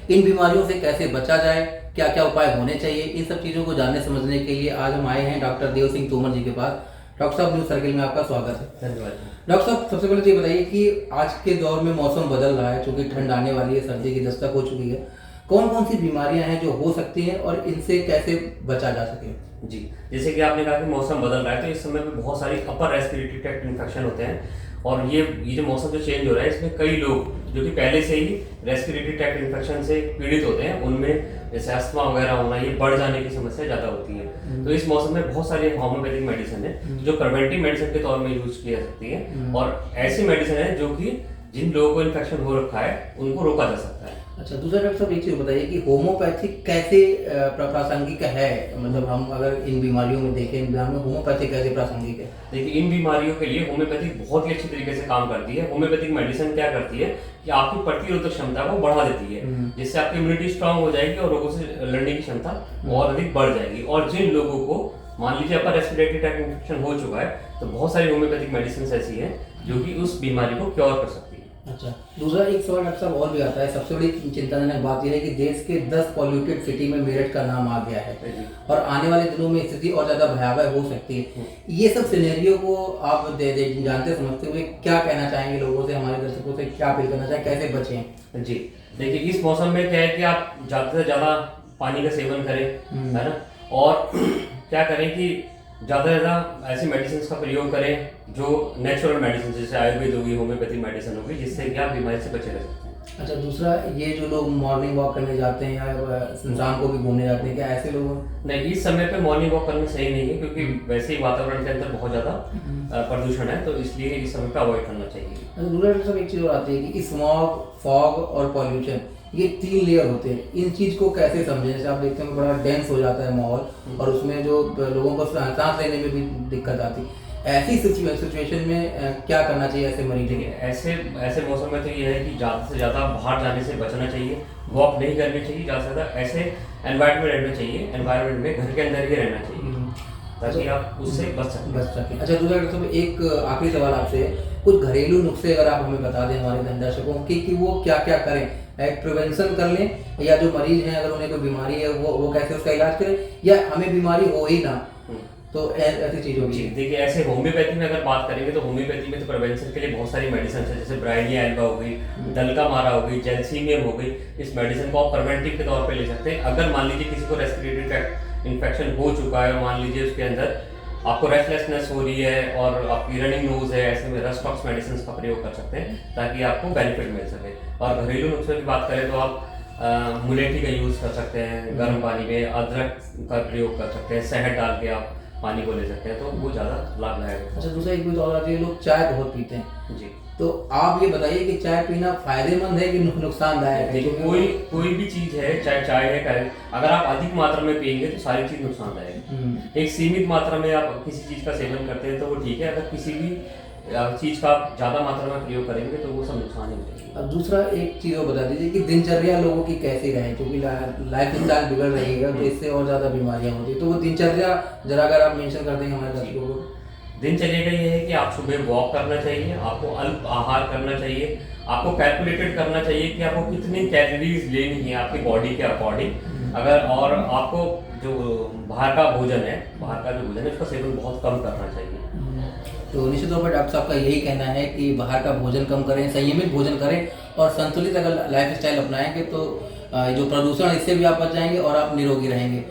इन बीमारियों से कैसे बचा जाए, क्या क्या उपाय होने चाहिए, इन सब चीज़ों को जानने समझने के लिए आज हम आए हैं डॉक्टर देव सिंह तोमर जी के पास। डॉक्टर साहब, न्यूज़ सर्किल में आपका स्वागत है। धन्यवाद। डॉक्टर साहब, सबसे पहले तो ये बताइए कि आज के दौर में मौसम बदल रहा है, चूंकि ठंड आने वाली है, सर्दी की दस्तक हो चुकी है। कौन कौन सी बीमारियां हैं जो हो सकती हैं और इनसे कैसे बचा जा सके? जी, जैसे कि आपने कहा कि मौसम बदल रहा है, तो इस समय पे बहुत सारी अपर रेस्पिरेटरी ट्रैक्ट इन्फेक्शन होते हैं। और ये जो मौसम जो चेंज हो रहा है, इसमें कई लोग जो कि पहले से ही रेस्पिरेटरी ट्रैक्ट इन्फेक्शन से पीड़ित होते हैं, उनमें जैसे अस्थमा वगैरह होना, ये बढ़ जाने की समस्या ज़्यादा होती है। तो इस मौसम में बहुत सारी होम्योपैथिक मेडिसिन है जो प्रिवेंटिव मेडिसिन के तौर में यूज की जा सकती है, और ऐसी मेडिसिन है जो कि जिन लोगों को इन्फेक्शन हो रखा है उनको रोका जा सकता है। अच्छा, दूसरा डॉक्टर साहब एक चीज़ बताइए कि होम्योपैथिक कैसे प्रासंगिक है? मतलब हम अगर इन बीमारियों में देखें, इन बीमारियों में होम्योपैथिक कैसे प्रासंगिक है? देखिए, इन बीमारियों के लिए होम्योपैथिक बहुत ही अच्छी तरीके से काम करती है। होम्योपैथिक मेडिसिन क्या करती है कि आपकी प्रतिरोधक क्षमता को बढ़ा देती है, जिससे आपकी इम्यूनिटी स्ट्रांग हो जाएगी और रोगों से लड़ने की क्षमता और अधिक बढ़ जाएगी। और जिन लोगों को मान लीजिए अपर रेस्पिरेटरी ट्रैक्ट इन्फेक्शन हो चुका है, तो बहुत सारी होम्योपैथिक मेडिसिन ऐसी हैं जो कि उस बीमारी को क्योर कर सकती है। अच्छा, दूसरा एक सवाल डॉक्टर साहब और भी आता है। सबसे बड़ी चिंताजनक बात यह है कि देश के 10 पॉल्यूटेड सिटी में मेरठ का नाम आ गया है और आने वाले दिनों में स्थिति और ज़्यादा भयावह हो सकती है। ये सब सिनेरियो को आप जानते समझते हुए क्या कहना चाहेंगे लोगों से, हमारे दर्शकों से क्या अपील करना चाहेंगे, कैसे बचें? जी, देखिए, इस मौसम में क्या है कि आप ज़्यादा से ज़्यादा पानी का सेवन करें, है ना, और क्या करें कि ज़्यादा से ज़्यादा ऐसी मेडिसिन का प्रयोग करें जो नेचुरल मेडिसिन, जैसे आयुर्वेद होगी, होम्योपैथिक मेडिसिन होगी, जिससे कि आप बीमारी से बचे रह सकते हैं। अच्छा, दूसरा ये जो लोग मॉर्निंग वॉक करने जाते हैं या शाम को भी घूमने जाते हैं, क्या ऐसे लोग? नहीं, इस समय पे मॉर्निंग वॉक करना सही नहीं है, क्योंकि वैसे ही वातावरण के अंदर बहुत ज़्यादा प्रदूषण है, तो इसलिए इस समय पे अवॉइड करना चाहिए। अच्छा, दूसरा सब एक चीज़ और आती है कि स्मॉग, फॉग और पॉल्यूशन, ये 3 लेयर होते हैं। इन चीज़ को कैसे समझें? जैसे आप देखते हैं बड़ा डेंस हो जाता है माहौल और उसमें जो लोगों को सांस लेने में भी दिक्कत आती है। ऐसी सिचुएशन में क्या करना चाहिए ऐसे मरीज देखिए, ऐसे ऐसे मौसम में तो ये है कि ज़्यादा से ज़्यादा बाहर जाने से बचना चाहिए, वॉक नहीं करनी चाहिए, ज़्यादा से ज़्यादा ऐसे एनवायरनमेंट में रहना चाहिए, एनवायरनमेंट में घर के अंदर ही रहना चाहिए, ताकि आप उससे बच सकें। अच्छा, दूसरा डॉक्टर साहब एक आखिरी सवाल आपसे है, कुछ घरेलू नुस्खे अगर आप हमें बता दें हमारे दर्शकों की कि वो क्या क्या करें, प्रिवेंशन कर लें, या जो मरीज हैं अगर उन्हें कोई बीमारी है वो कैसे उसका इलाज करें, या हमें बीमारी हो ही ना, तो ऐसी चीज़ों की? देखिए, ऐसे होम्योपैथी में अगर बात करेंगे तो होम्योपैथी में तो प्रिवेंशन के लिए बहुत सारी मेडिसिन है, जैसे ब्राइनिया एल्बा हो गई, दलका मारा हो गई, जेल्सीमियम हो गई। इस मेडिसिन को आप प्रिवेंटिव के तौर पे ले सकते हैं। अगर मान लीजिए किसी को रेस्पिरेटरी ट्रैक्ट इन्फेक्शन हो चुका है और मान लीजिए उसके अंदर आपको रेस्टलेसनेस हो रही है और आपकी रनिंग नोज है, ऐसे में रस्टॉक्स मेडिसिन का प्रयोग कर सकते हैं ताकि आपको बेनिफिट मिल सके। और घरेलू नुस्खे की बात करें तो आप मुलेठी का यूज़ कर सकते हैं गर्म पानी में, अदरक का प्रयोग कर सकते हैं, शहद डाल के आप पानी को ले सकते हैं, तो वो ज़्यादा लाभदायक है। अच्छा, दूसरा एक भी और आती है, लोग चाय बहुत पीते हैं जी, तो आप ये बताइए कि चाय पीना फायदेमंद है कि नुकसानदायक है? देखिए, कोई भी चीज़ है, चाहे चाय है, अगर आप अधिक मात्रा में पिएंगे तो सारी चीज़ नुकसानदायक है। एक सीमित मात्रा में आप किसी चीज़ का सेवन करते हैं तो वो ठीक है, अगर किसी भी चीज़ का आप ज़्यादा मात्रा में प्रयोग करेंगे तो वो सब नुकसान ही करेगी। अब दूसरा एक चीज़ और बता दीजिए कि दिनचर्या लोगों की कैसी रहे, क्योंकि लाइफ स्टाइल बिगड़ रही है तो इससे और ज़्यादा बीमारियां होती है, तो वो दिनचर्या जरा अगर आप मेंशन कर देंगे हमारे दर्शकों को। दिनचर्या का ये है कि आप सुबह वॉक करना चाहिए, आपको अल्प आहार करना चाहिए, आपको कैलकुलेटेड करना चाहिए कि आपको कितनी कैलोरीज लेनी है आपकी बॉडी के अकॉर्डिंग। अगर और आपको जो बाहर का भोजन है उसका सेवन बहुत कम करना चाहिए। तो निश्चित तौर पर डॉक्टर साहब का यही कहना है कि बाहर का भोजन कम करें, संयमित भोजन करें और संतुलित अगर लाइफ स्टाइल अपनाएंगे तो जो प्रदूषण इससे भी आप बच जाएंगे और आप निरोगी रहेंगे।